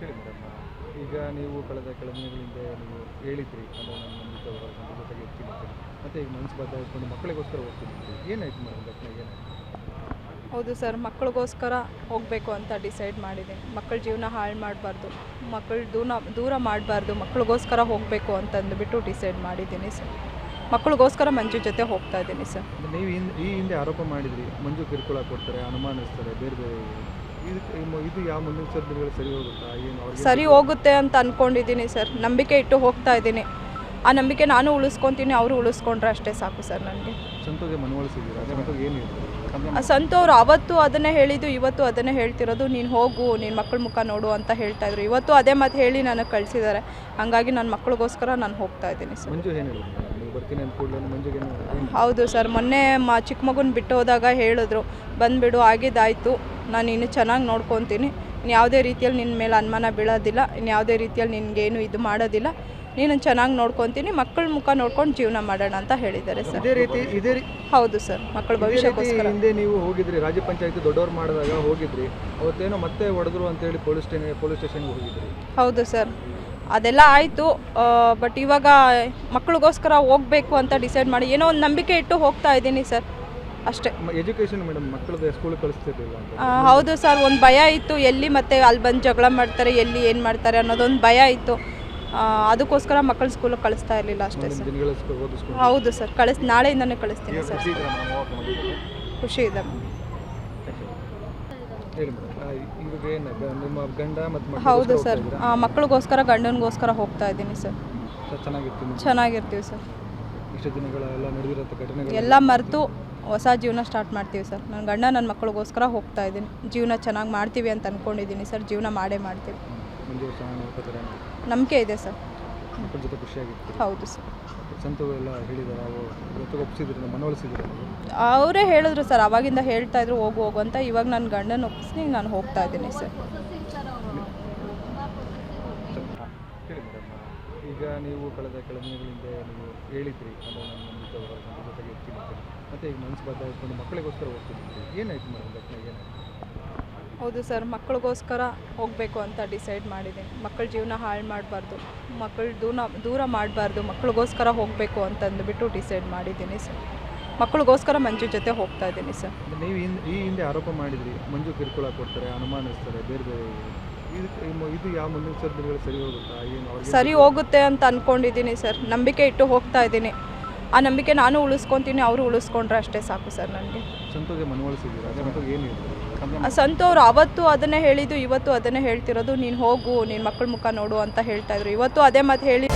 ಹೇಳಿ ಮೇಡಮ್, ಈಗ ನೀವು ಕಳೆದ ದಿನಗಳಿಂದ ನೀವು ಹೇಳಿದ್ರಿ ಅಂದರೆ ನನ್ನ ನನ್ನ ಜೊತೆಗೆ ಇರ್ತೀನಿ ಅಂತ. ಮತ್ತು ಈಗ ಮನಸ್ಸು ಬದಲಾಯಿಸ್ಕೊಂಡು ಮಕ್ಕಳಿಗೋಸ್ಕರ ಹೋಗ್ತಿದ್ರಿ, ಏನಾಯ್ತು ಮೇಡಮ್ ಘಟನೆ ಏನಾಯ್ತು? ಹೌದು ಸರ್, ಮಕ್ಕಳಿಗೋಸ್ಕರ ಹೋಗಬೇಕು ಅಂತ ಡಿಸೈಡ್ ಮಾಡಿದ್ದೀನಿ. ಮಕ್ಕಳ ಜೀವನ ಹಾಳು ಮಾಡಬಾರ್ದು, ಮಕ್ಕಳು ದೂರ ಮಾಡಬಾರ್ದು, ಮಕ್ಕಳಿಗೋಸ್ಕರ ಹೋಗಬೇಕು ಅಂತಂದುಬಿಟ್ಟು ಡಿಸೈಡ್ ಮಾಡಿದ್ದೀನಿ ಸರ್. ಮಕ್ಕಳಿಗೋಸ್ಕರ ಮಂಜು ಜೊತೆ ಹೋಗ್ತಾ ಇದ್ದೀನಿ ಸರ್. ನೀವು ಈ ಹಿಂದೆ ಆರೋಪ ಮಾಡಿದ್ರಿ ಮಂಜು ಕಿರುಕುಳ ಕೊಡ್ತಾರೆ, ಅನುಮಾನಿಸ್ತಾರೆ, ಬೇರೆ ಬೇರೆ ಇದು ಯಾವ ಮುಂದಿನ ದಿನಗಳು ಸರಿ ಹೋಗುತ್ತಾ? ಏನು ಅವ್ರಿಗೆ ಸರಿ ಹೋಗುತ್ತೆ ಅಂತ ಅಂದ್ಕೊಂಡಿದ್ದೀನಿ ಸರ್. ನಂಬಿಕೆ ಇಟ್ಟು ಹೋಗ್ತಾ ಇದ್ದೀನಿ. ಆ ನಂಬಿಕೆ ನಾನು ಉಳಿಸ್ಕೊತೀನಿ, ಅವರು ಉಳಿಸ್ಕೊಂಡ್ರೆ ಅಷ್ಟೇ ಸಾಕು ಸರ್ ನನಗೆ. ಸಂತೋಗೆ ಮನವೊಲಿಸಿದ್ದೀರಾ? ಸಂತೋಗೆ ಏನು ಹೇಳ್ತಾರೆ? ಸಂತೋರು ಅವತ್ತು ಅದನ್ನೇ ಹೇಳಿದ್ದು, ಇವತ್ತು ಅದನ್ನೇ ಹೇಳ್ತಿರೋದು. ನೀನು ಹೋಗು, ನೀನು ಮಕ್ಕಳ ಮುಖ ನೋಡು ಅಂತ ಹೇಳ್ತಾಯಿದ್ರು. ಇವತ್ತು ಅದೇ ಮಾತು ಹೇಳಿ ನನಗೆ ಕಳಿಸಿದ್ದಾರೆ. ಹಾಗಾಗಿ ನನ್ನ ಮಕ್ಕಳಿಗೋಸ್ಕರ ನಾನು ಹೋಗ್ತಾ ಇದ್ದೀನಿ ಸರ್. ಮಂಜು ಏನು ಹೇಳಿದ್ರು? ನೀವು ಬರ್ತೀನಿ ಅಂತ ಕೂಡಲೇ ಮಂಜುಗೆ ಹೌದು ಸರ್, ಮೊನ್ನೆ ಚಿಕ್ಕ ಮಗುನ ಬಿಟ್ಟು ಹೋದಾಗ ಹೇಳಿದ್ರು, ಬಂದುಬಿಡು, ಆಗಿದ್ದಾಯಿತು, ನಾನು ಇನ್ನು ಚೆನ್ನಾಗಿ ನೋಡ್ಕೊತೀನಿ, ಇನ್ನು ಯಾವುದೇ ರೀತಿಯಲ್ಲಿ ನಿನ್ನ ಮೇಲೆ ಅನುಮಾನ ಬೀಳೋದಿಲ್ಲ, ಇನ್ನು ಯಾವುದೇ ರೀತಿಯಲ್ಲಿ ನಿನಗೇನು ಇದು ಮಾಡೋದಿಲ್ಲ, ನೀನು ಚೆನ್ನಾಗಿ ನೋಡ್ಕೊತೀನಿ, ಮಕ್ಕಳ ಮುಖ ನೋಡ್ಕೊಂಡು ಜೀವನ ಮಾಡೋಣ ಅಂತ ಹೇಳಿದ್ದಾರೆ ಸರ್. ಇದೇ ಹೌದು ಸರ್, ಮಕ್ಕಳ ಭವಿಷ್ಯಕ್ಕೋಸ್ಕರ. ಹಿಂದೆ ನೀವು ಹೋಗಿದ್ರಿ, ರಾಜ್ಯ ಪಂಚಾಯತಿ ದೊಡ್ಡವ್ರು ಮಾಡಿದಾಗ ಹೋಗಿದ್ರಿ, ಅವತ್ತೇನೋ ಮತ್ತೆ ಹೊಡೆದ್ರು ಅಂತೇಳಿ ಪೊಲೀಸ್ ಸ್ಟೇಷನ್ಗೆ ಹೋಗಿದ್ರಿ. ಹೌದು ಸರ್, ಅದೆಲ್ಲ ಆಯಿತು. ಬಟ್ ಇವಾಗ ಮಕ್ಕಳಿಗೋಸ್ಕರ ಹೋಗಬೇಕು ಅಂತ ಡಿಸೈಡ್ ಮಾಡಿ ಏನೋ ಒಂದು ನಂಬಿಕೆ ಇಟ್ಟು ಹೋಗ್ತಾ ಇದ್ದೀನಿ ಸರ್, ಅಷ್ಟೇ. ಎಜುಕೇಷನ್ ಮೇಡಮ್, ಮಕ್ಕಳದ್ದು ಸ್ಕೂಲಿಗೆ ಕಳಿಸ್ತಿರ್ಲಿಲ್ಲ ಅಂತ? ಹೌದು ಸರ್, ಒಂದು ಭಯ ಇತ್ತು, ಎಲ್ಲಿ ಮತ್ತೆ ಅಲ್ಲಿ ಬಂದು ಜಗಳ ಮಾಡ್ತಾರೆ, ಎಲ್ಲಿ ಏನು ಮಾಡ್ತಾರೆ ಅನ್ನೋದೊಂದು ಭಯ ಇತ್ತು. ಅದಕ್ಕೋಸ್ಕರ ಮಕ್ಕಳ ಸ್ಕೂಲಿಗೆ ಕಳಿಸ್ತಾ ಇರಲಿಲ್ಲ ಅಷ್ಟೇ ಸರ್. ಹೌದು ಸರ್, ನಾಳೆಯಿಂದನೇ ಕಳಿಸ್ತೀನಿ ಸರ್. ಖುಷಿ ಇದೆ. ನಿಮ್ಮ ಗಂಡ ಮತ್ತು ಹೌದು ಸರ್, ಮಕ್ಕಳಿಗೋಸ್ಕರ ಗಂಡನಿಗೋಸ್ಕರ ಹೋಗ್ತಾ ಇದ್ದೀನಿ ಸರ್. ಚೆನ್ನಾಗಿರ್ತೀವಿ ಸರ್. ಇಷ್ಟು ದಿನಗಳೆಲ್ಲ ನಡೆದಿರೋ ಘಟನೆಗಳು ಎಲ್ಲ ಮರೆತು ಹೊಸ ಜೀವನ ಸ್ಟಾರ್ಟ್ ಮಾಡ್ತೀವಿ ಸರ್. ನನ್ನ ಗಂಡ ನನ್ನ ಮಕ್ಕಳಿಗೋಸ್ಕರ ಹೋಗ್ತಾ ಇದ್ದೀನಿ. ಜೀವನ ಚೆನ್ನಾಗಿ ಮಾಡ್ತೀವಿ ಅಂತ ಅಂದ್ಕೊಂಡಿದ್ದೀನಿ ಸರ್. ಜೀವನ ಮಾಡೇ ಮಾಡ್ತೀವಿ. ನಂಬಿಕೆ ಇದೆ ಸರ್. ಮಕ್ಕಳ ಜೊತೆ ಖುಷಿಯಾಗಿತ್ತು? ಹೌದು ಸರ್. ಸಂತೂ ಎಲ್ಲ ಹೇಳಿದ್ದಾರೆ, ಒಪ್ಪಿಸಿದ್ರು, ಮನವೊಲಿಸಿದ್ರು? ಅವರೇ ಹೇಳಿದ್ರು ಸರ್, ಅವಾಗಿಂದ ಹೇಳ್ತಾ ಇದ್ರು ಹೋಗು ಹೋಗು ಅಂತ. ಇವಾಗ ನನ್ನ ಗಂಡನ ಒಪ್ಪಿಸಿ ನಾನು ಹೋಗ್ತಾ ಇದ್ದೀನಿ ಸರ್. ಈಗ ನೀವು ಕಳೆದ ದಿನಗಳಿಂದ ನೀವು ಹೇಳಿದ್ರಿ ಅಂದರೆ ನನ್ನ ಜೊತೆಗೆ ಇರ್ತೀನಿ ಅಂತ. ಮತ್ತು ಈಗ ಮನಸ್ಸು ಬದಲಾಯಿಸ್ಕೊಂಡು ಮಕ್ಕಳಿಗೋಸ್ಕರ ಹೋಗ್ತಿದ್ರಿ, ಏನಾಯ್ತು ಮೇಡಮ್ ಘಟನೆ ಏನಾಯ್ತು? ಹೌದು ಸರ್, ಮಕ್ಕಳಿಗೋಸ್ಕರ ಹೋಗಬೇಕು ಅಂತ ಡಿಸೈಡ್ ಮಾಡಿದ್ದೀನಿ. ಮಕ್ಕಳ ಜೀವನ ಹಾಳು ಮಾಡಬಾರ್ದು, ಮಕ್ಕಳು ದೂರ ಮಾಡಬಾರ್ದು, ಮಕ್ಕಳಿಗೋಸ್ಕರ ಹೋಗಬೇಕು ಅಂತಂದುಬಿಟ್ಟು ಡಿಸೈಡ್ ಮಾಡಿದ್ದೀನಿ ಸರ್. ಮಕ್ಕಳಿಗೋಸ್ಕರ ಮಂಜು ಜೊತೆ ಹೋಗ್ತಾ ಇದ್ದೀನಿ ಸರ್. ನೀವು ಈ ಹಿಂದೆ ಆರೋಪ ಮಾಡಿದ್ರಿ ಮಂಜು ಕಿರುಕುಳ ಕೊಡ್ತಾರೆ, ಅನುಮಾನಿಸ್ತಾರೆ, ಬೇರೆ ಬೇರೆ ಇದು ಯಾವ ಮುಂದಿನ ದಿನಗಳು ಸರಿ ಹೋಗುತ್ತಾ? ಏನು ಅವ್ರಿಗೆ ಸರಿ ಹೋಗುತ್ತೆ ಅಂತ ಅಂದ್ಕೊಂಡಿದ್ದೀನಿ ಸರ್. ನಂಬಿಕೆ ಇಟ್ಟು ಹೋಗ್ತಾ ಇದ್ದೀನಿ. ಆ ನಂಬಿಕೆ ನಾನು ಉಳಿಸ್ಕೊತೀನಿ, ಅವರು ಉಳಿಸ್ಕೊಂಡ್ರೆ ಅಷ್ಟೇ ಸಾಕು ಸರ್ ನನಗೆ. ಸಂತೋಗೆ ಮನವೊಲಿಸಿದ್ದೀರಾ? ಸಂತೋಗೆ ಏನು ಹೇಳ್ತಾರೆ? ಸಂತೋರು ಅವತ್ತು ಅದನ್ನೇ ಹೇಳಿದ್ದು, ಇವತ್ತು ಅದನ್ನೇ ಹೇಳ್ತಿರೋದು. ನೀನು ಹೋಗು, ನೀನು ಮಕ್ಕಳ ಮುಖ ನೋಡು ಅಂತ ಹೇಳ್ತಾಯಿದ್ರು. ಇವತ್ತು ಅದೇ ಮಾತು ಹೇಳಿ